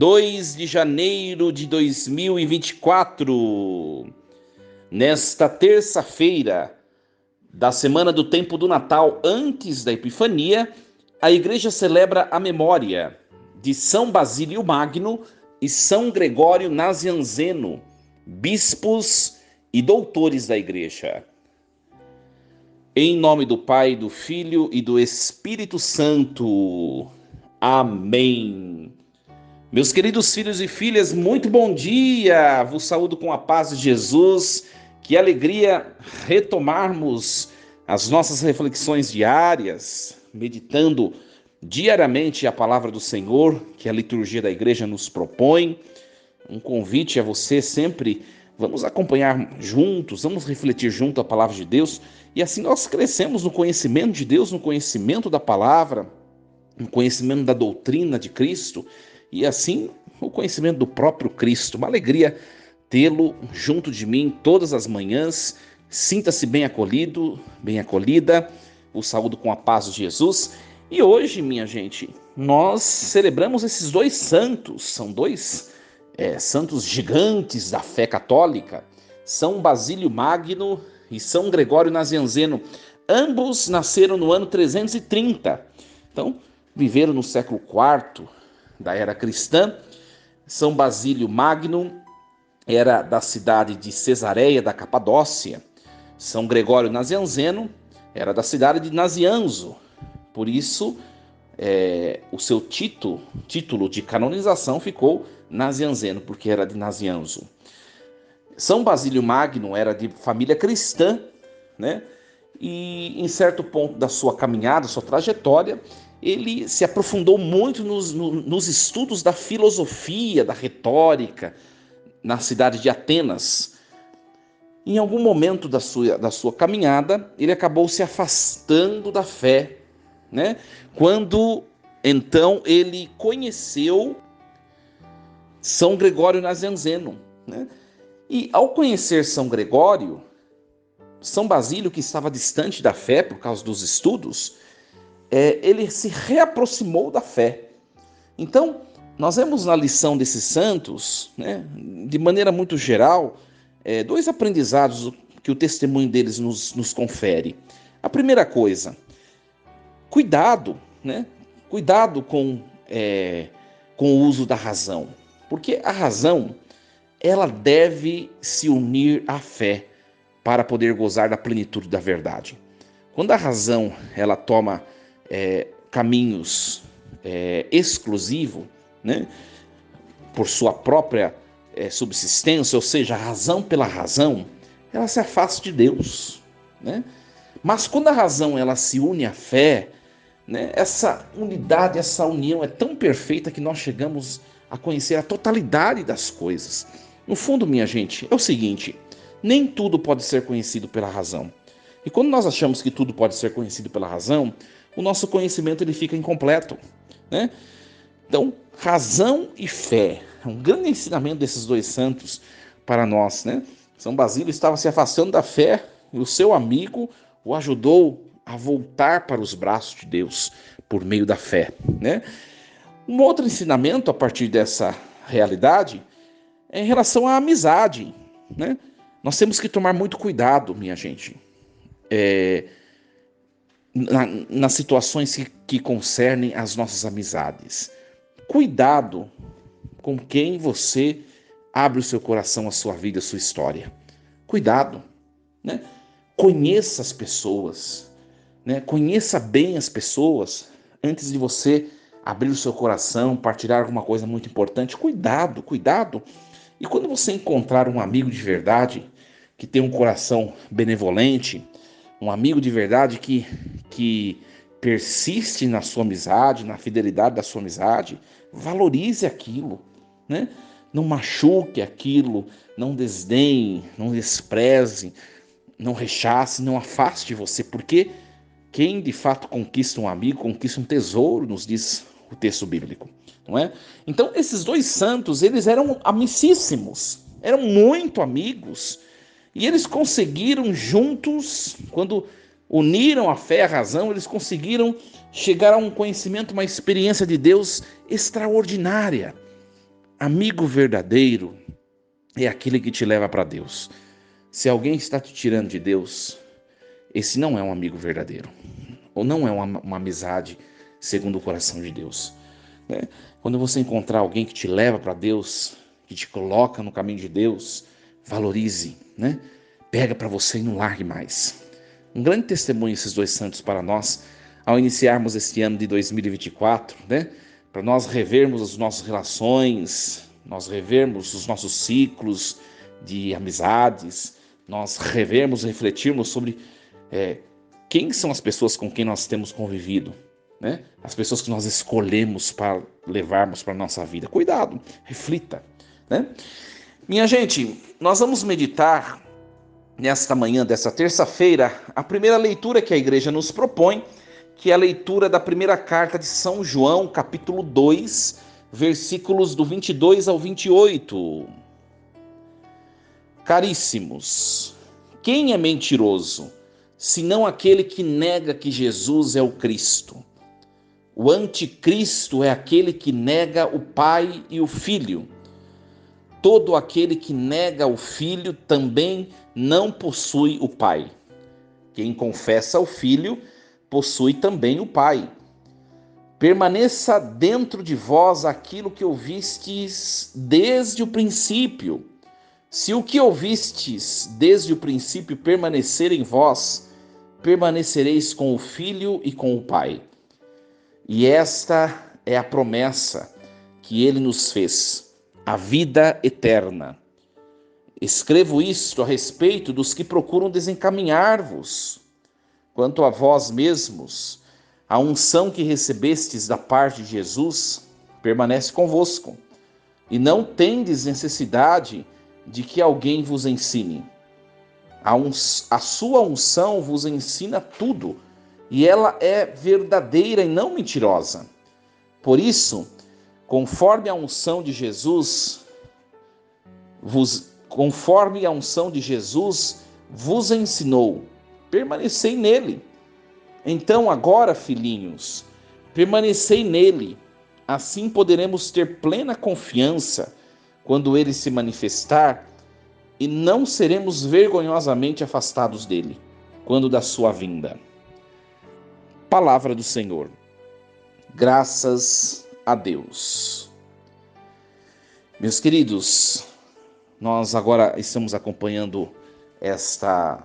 2 de janeiro de 2024. Nesta terça-feira da semana do tempo do Natal, antes da Epifania, a Igreja celebra a memória de São Basílio Magno e São Gregório Nazianzeno, bispos e doutores da Igreja. Em nome do Pai, do Filho e do Espírito Santo. Amém. Meus queridos filhos e filhas, muito bom dia! Vos saúdo com a paz de Jesus. Que alegria retomarmos as nossas reflexões diárias, meditando diariamente a palavra do Senhor, que a liturgia da igreja nos propõe. Um convite a você sempre, vamos acompanhar juntos, vamos refletir junto a palavra de Deus, e assim nós crescemos no conhecimento de Deus, no conhecimento da palavra, no conhecimento da doutrina de Cristo, e assim o conhecimento do próprio Cristo. Uma alegria tê-lo junto de mim todas as manhãs. Sinta-se bem acolhido, bem acolhida. O saúdo com a paz de Jesus. E hoje, minha gente, nós celebramos esses dois santos. São dois santos gigantes da fé católica. São Basílio Magno e São Gregório Nazianzeno. Ambos nasceram no ano 330. Então, viveram no século IV da era cristã. São Basílio Magno era da cidade de Cesareia da Capadócia. São Gregório Nazianzeno era da cidade de Nazianzo. Por isso, o seu título de canonização ficou Nazianzeno, porque era de Nazianzo. São Basílio Magno era de família cristã, né? E em certo ponto da sua caminhada, sua trajetória, ele se aprofundou muito nos estudos da filosofia, da retórica, na cidade de Atenas. Em algum momento da sua caminhada, ele acabou se afastando da fé, né? Quando, então, ele conheceu São Gregório Nazianzeno, né? E ao conhecer São Gregório, São Basílio, que estava distante da fé por causa dos estudos, ele se reaproximou da fé. Então, nós vemos na lição desses santos, né, de maneira muito geral, dois aprendizados que o testemunho deles nos confere. A primeira coisa, cuidado, né? Cuidado com o uso da razão, porque a razão ela deve se unir à fé para poder gozar da plenitude da verdade. Quando a razão ela toma caminhos exclusivos, né, por sua própria subsistência, ou seja, a razão pela razão, ela se afasta de Deus, né? Mas quando a razão ela se une à fé, né, essa unidade, essa união é tão perfeita que nós chegamos a conhecer a totalidade das coisas. No fundo, minha gente, é o seguinte: nem tudo pode ser conhecido pela razão. E quando nós achamos que tudo pode ser conhecido pela razão, o nosso conhecimento ele fica incompleto, né? Então, razão e fé, é um grande ensinamento desses dois santos para nós, né? São Basílio estava se afastando da fé e o seu amigo o ajudou a voltar para os braços de Deus por meio da fé, né? Um outro ensinamento a partir dessa realidade é em relação à amizade, né? Nós temos que tomar muito cuidado, minha gente, nas situações que concernem as nossas amizades. Cuidado com quem você abre o seu coração, a sua vida, a sua história. Cuidado, né? Conheça as pessoas, né? Conheça bem as pessoas antes de você abrir o seu coração, partilhar alguma coisa muito importante. Cuidado, cuidado. E quando você encontrar um amigo de verdade, que tem um coração benevolente, um amigo de verdade que persiste na sua amizade, na fidelidade da sua amizade, valorize aquilo, né? Não machuque aquilo, não desdenhe, não despreze, não rechace, não afaste você, porque quem de fato conquista um amigo, conquista um tesouro, nos diz o texto bíblico, não é? Então, esses dois santos, eles eram amicíssimos, eram muito amigos, e eles conseguiram juntos, quando uniram a fé e a razão, eles conseguiram chegar a um conhecimento, uma experiência de Deus extraordinária. amigo verdadeiro é aquele que te leva para Deus. Se alguém está te tirando de Deus, esse não é um amigo verdadeiro, ou não é uma amizade segundo o coração de Deus, né? Quando você encontrar alguém que te leva para Deus, que te coloca no caminho de Deus, valorize, né? Pega para você e não largue mais. Um grande testemunho esses dois santos para nós, ao iniciarmos este ano de 2024, né? Para nós revermos as nossas relações, nós revermos os nossos ciclos de amizades, nós revermos, refletirmos sobre quem são as pessoas com quem nós temos convivido, né? As pessoas que nós escolhemos para levarmos para a nossa vida. Cuidado, reflita, né? Minha gente, nós vamos meditar nesta manhã desta terça-feira a primeira leitura que a igreja nos propõe, que é a leitura da primeira carta de São João, capítulo 2, versículos do 22 ao 28. Caríssimos, quem é mentiroso, senão aquele que nega que Jesus é o Cristo? O anticristo é aquele que nega o Pai e o Filho. Todo aquele que nega o Filho também não possui o Pai. Quem confessa o Filho possui também o Pai. Permaneça dentro de vós aquilo que ouvistes desde o princípio. Se o que ouvistes desde o princípio permanecer em vós, permanecereis com o Filho e com o Pai. E esta é a promessa que ele nos fez, a vida eterna. Escrevo isto a respeito dos que procuram desencaminhar-vos. Quanto a vós mesmos, a unção que recebestes da parte de Jesus permanece convosco, e não tendes necessidade de que alguém vos ensine. A sua unção vos ensina tudo, e ela é verdadeira e não mentirosa. Por isso, conforme a unção de Jesus vos ensinou, permanecei nele. Então agora, filhinhos, permanecei nele. Assim poderemos ter plena confiança quando ele se manifestar, e não seremos vergonhosamente afastados dele, quando da sua vinda. Palavra do Senhor. Graças a Deus. Meus queridos, nós agora estamos acompanhando esta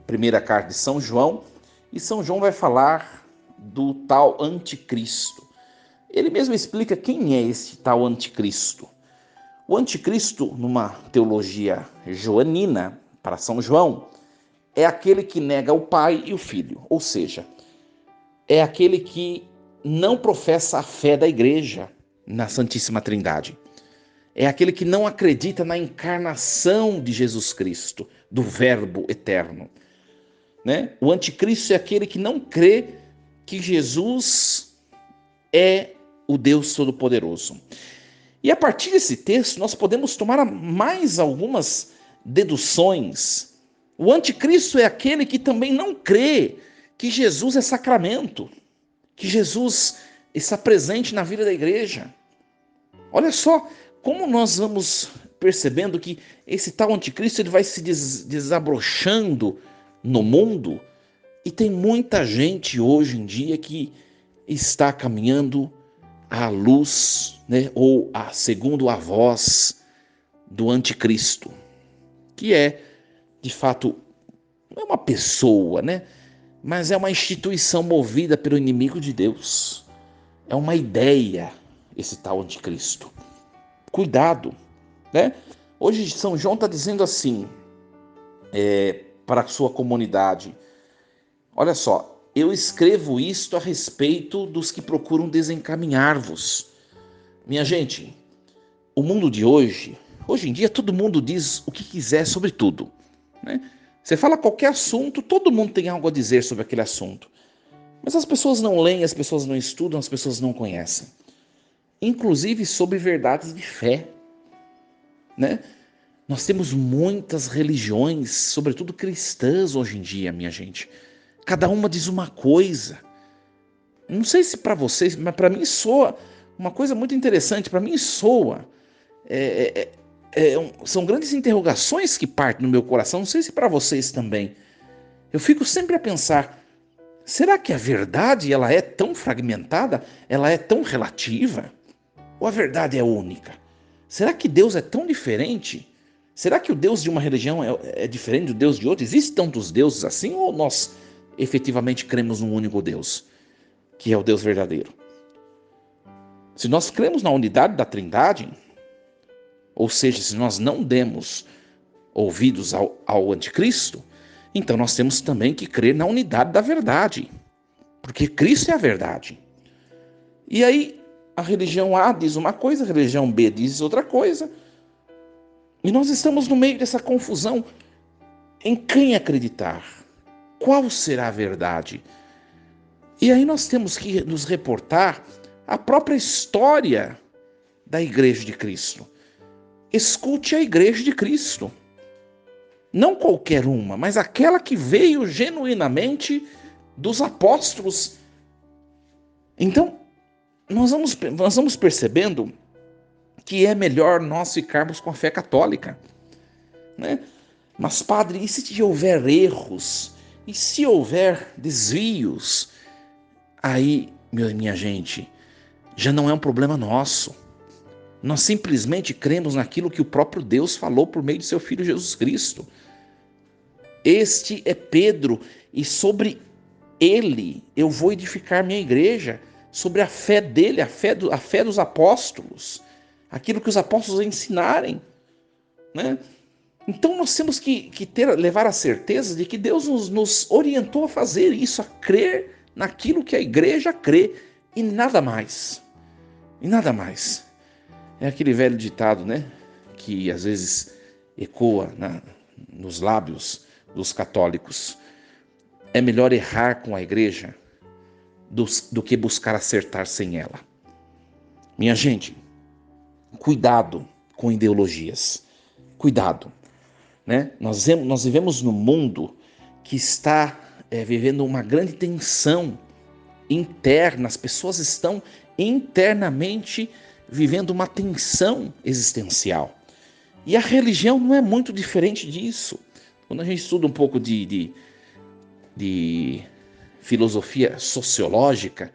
primeira carta de São João, e São João vai falar do tal anticristo. Ele mesmo explica quem é esse tal anticristo. O anticristo, numa teologia joanina, para São João, é aquele que nega o Pai e o Filho, ou seja, é aquele que não professa a fé da igreja na Santíssima Trindade. É aquele que não acredita na encarnação de Jesus Cristo, do Verbo eterno, né? O anticristo é aquele que não crê que Jesus é o Deus Todo-Poderoso. E a partir desse texto, nós podemos tomar mais algumas deduções. O anticristo é aquele que também não crê que Jesus é sacramento, que Jesus está presente na vida da igreja. Olha só como nós vamos percebendo que esse tal anticristo ele vai se desabrochando no mundo, e tem muita gente hoje em dia que está caminhando à luz, né, ou segundo a voz do anticristo, que é, de fato, não é uma pessoa, né, mas é uma instituição movida pelo inimigo de Deus. É uma ideia, esse tal anticristo. Cuidado, né? Hoje São João está dizendo assim, para a sua comunidade: olha só, eu escrevo isto a respeito dos que procuram desencaminhar-vos. Minha gente, o mundo de hoje em dia todo mundo diz o que quiser sobre tudo, né? Você fala qualquer assunto, todo mundo tem algo a dizer sobre aquele assunto. Mas as pessoas não leem, as pessoas não estudam, as pessoas não conhecem. Inclusive sobre verdades de fé, né? Nós temos muitas religiões, sobretudo cristãs hoje em dia, minha gente. Cada uma diz uma coisa. Não sei se para vocês, mas para mim soa uma coisa muito interessante. Para mim soa são grandes interrogações que partem no meu coração, não sei se para vocês também. Eu fico sempre a pensar, será que a verdade ela é tão fragmentada, ela é tão relativa? Ou a verdade é única? Será que Deus é tão diferente? Será que o Deus de uma religião é diferente do Deus de outra? Existem tantos deuses assim ou nós efetivamente cremos num único Deus, que é o Deus verdadeiro? Se nós cremos na unidade da Trindade, ou seja, se nós não demos ouvidos ao anticristo, então nós temos também que crer na unidade da verdade, porque Cristo é a verdade. E aí a religião A diz uma coisa, a religião B diz outra coisa, e nós estamos no meio dessa confusão em quem acreditar, qual será a verdade. E aí nós temos que nos reportar à própria história da Igreja de Cristo. Escute a Igreja de Cristo. Não qualquer uma, mas aquela que veio genuinamente dos apóstolos. Então, nós vamos percebendo que é melhor nós ficarmos com a fé católica, né? Mas, padre, e se houver erros? E se houver desvios? Aí, minha gente, já não é um problema nosso. Nós simplesmente cremos naquilo que o próprio Deus falou por meio de seu Filho Jesus Cristo. Este é Pedro, e sobre ele eu vou edificar minha igreja, sobre a fé dele, a fé dos apóstolos, aquilo que os apóstolos ensinarem, né? Então nós temos que levar a certeza de que Deus nos orientou a fazer isso, a crer naquilo que a igreja crê, e nada mais. E nada mais. É aquele velho ditado, né? Que às vezes ecoa nos lábios dos católicos. É melhor errar com a igreja do que buscar acertar sem ela. Minha gente, cuidado com ideologias. Cuidado, né? Nós vivemos num mundo que está vivendo uma grande tensão interna. As pessoas estão internamente vivendo uma tensão existencial. E a religião não é muito diferente disso. Quando a gente estuda um pouco de filosofia sociológica,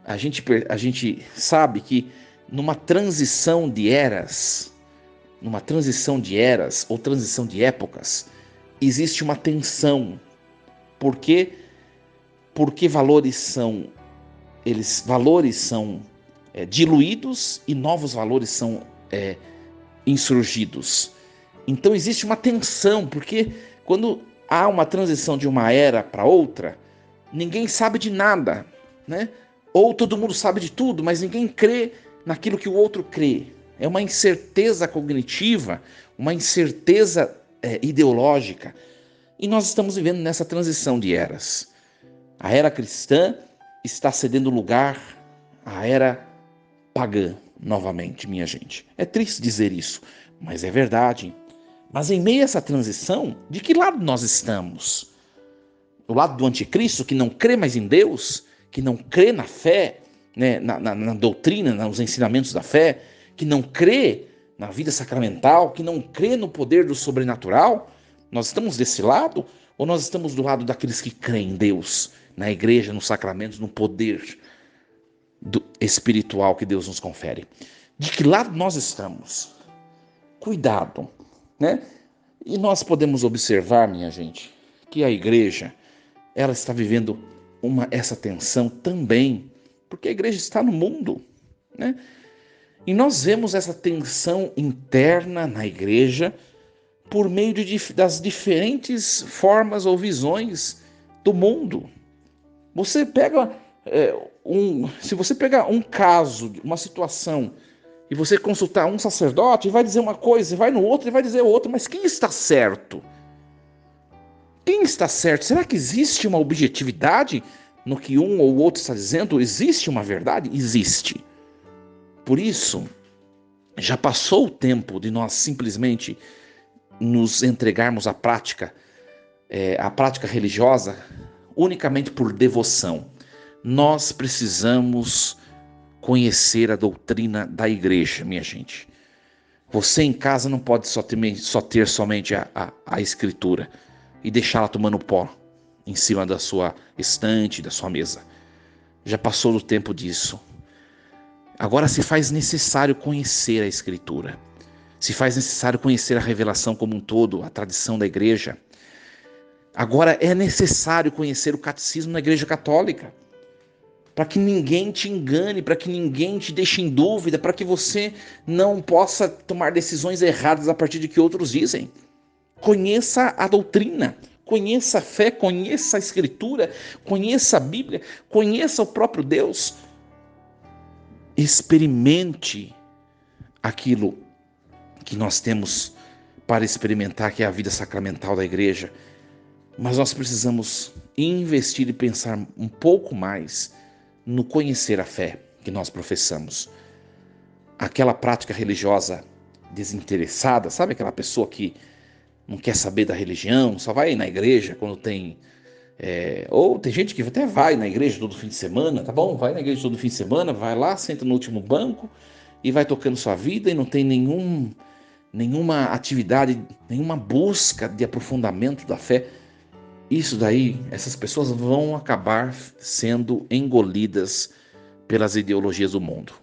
a gente sabe que numa transição de eras ou transição de épocas, existe uma tensão. Por quê? Porque valores são diluídos e novos valores são insurgidos. Então existe uma tensão, porque quando há uma transição de uma era para outra, ninguém sabe de nada, né? Ou todo mundo sabe de tudo, mas ninguém crê naquilo que o outro crê. É uma incerteza cognitiva, uma incerteza ideológica. E nós estamos vivendo nessa transição de eras. A era cristã está cedendo lugar à era pagã novamente, minha gente. É triste dizer isso, mas é verdade. Mas em meio a essa transição, de que lado nós estamos? Do lado do anticristo, que não crê mais em Deus, que não crê na fé, né, na doutrina, nos ensinamentos da fé, que não crê na vida sacramental, que não crê no poder do sobrenatural? Nós estamos desse lado ou nós estamos do lado daqueles que creem em Deus, na igreja, nos sacramentos, no poder espiritual que Deus nos confere? De que lado nós estamos? Cuidado, né? E nós podemos observar, minha gente, que a igreja ela está vivendo essa tensão também, porque a igreja está no mundo, né? E nós vemos essa tensão interna na igreja por meio das diferentes formas ou visões do mundo. Você pega se você pegar um caso, uma situação, e você consultar um sacerdote, ele vai dizer uma coisa, e vai no outro e vai dizer outra, mas quem está certo? Quem está certo? Será que existe uma objetividade no que um ou outro está dizendo? Existe uma verdade? Existe. Por isso, já passou o tempo de nós simplesmente nos entregarmos à prática religiosa, unicamente por devoção. Nós precisamos conhecer a doutrina da igreja, minha gente. Você em casa não pode só ter somente a Escritura e deixá-la tomando pó em cima da sua estante, da sua mesa. Já passou do tempo disso. Agora se faz necessário conhecer a Escritura. Se faz necessário conhecer a revelação como um todo, a tradição da igreja. Agora é necessário conhecer o catecismo na Igreja Católica, para que ninguém te engane, para que ninguém te deixe em dúvida, para que você não possa tomar decisões erradas a partir de que outros dizem. Conheça a doutrina, conheça a fé, conheça a Escritura, conheça a Bíblia, conheça o próprio Deus. Experimente aquilo que nós temos para experimentar, que é a vida sacramental da igreja. Mas nós precisamos investir e pensar um pouco mais no conhecer a fé que nós professamos. Aquela prática religiosa desinteressada, sabe aquela pessoa que não quer saber da religião, só vai na igreja quando tem... ou tem gente que até vai na igreja todo fim de semana, tá bom? Vai na igreja todo fim de semana, vai lá, senta no último banco e vai tocando sua vida e não tem nenhuma atividade, nenhuma busca de aprofundamento da fé. Isso daí, essas pessoas vão acabar sendo engolidas pelas ideologias do mundo.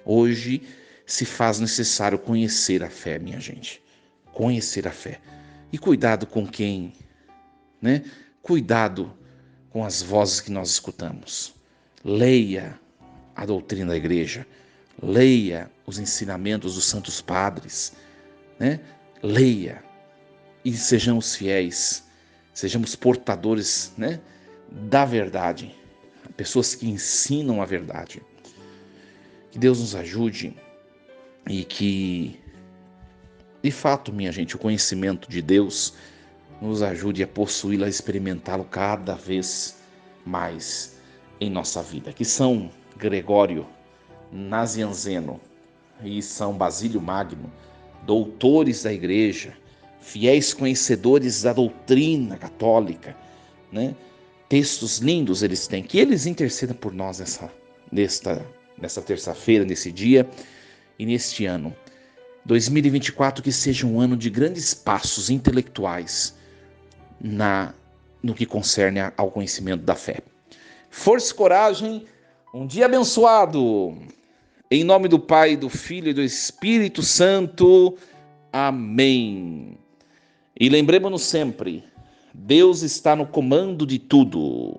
Hoje se faz necessário conhecer a fé, minha gente. Conhecer a fé. E cuidado com quem, né? Cuidado com as vozes que nós escutamos. Leia a doutrina da igreja. Leia os ensinamentos dos santos padres, né? Leia e sejamos fiéis, sejamos portadores, né, da verdade, pessoas que ensinam a verdade. Que Deus nos ajude e que, de fato, minha gente, o conhecimento de Deus nos ajude a possuí-lo, a experimentá-lo cada vez mais em nossa vida. Que São Gregório Nazianzeno e São Basílio Magno, doutores da igreja, fiéis conhecedores da doutrina católica, né? Textos lindos eles têm, que eles intercedam por nós nesta terça-feira, nesse dia e neste ano. 2024 que seja um ano de grandes passos intelectuais no que concerne ao conhecimento da fé. Força e coragem, um dia abençoado! Em nome do Pai, do Filho e do Espírito Santo. Amém. E lembremos-nos sempre, Deus está no comando de tudo.